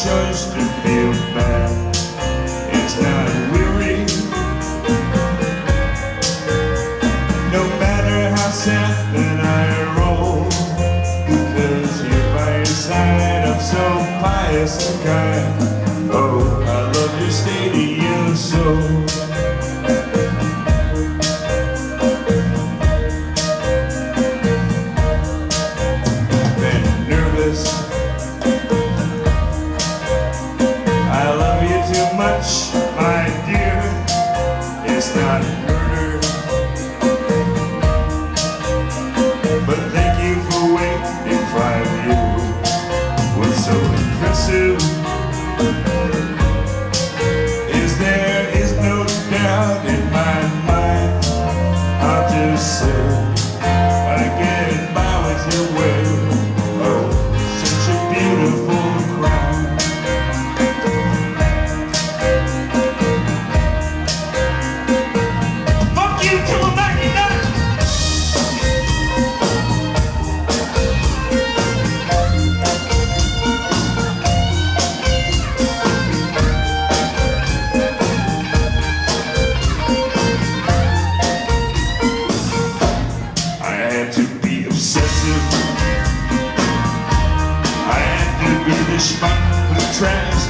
choice to feel bad. It's not weary, no matter how sad that I roll, because you're by your side. I'm so pious and kind. Oh, I love your state of you so. My dear, it's not murder, but thank you for waiting 5 years. What's so impressive is there is no doubt in my mind. I'll just say I get by with your way. Oh, such a beautiful crowd. I had to be the spot who tries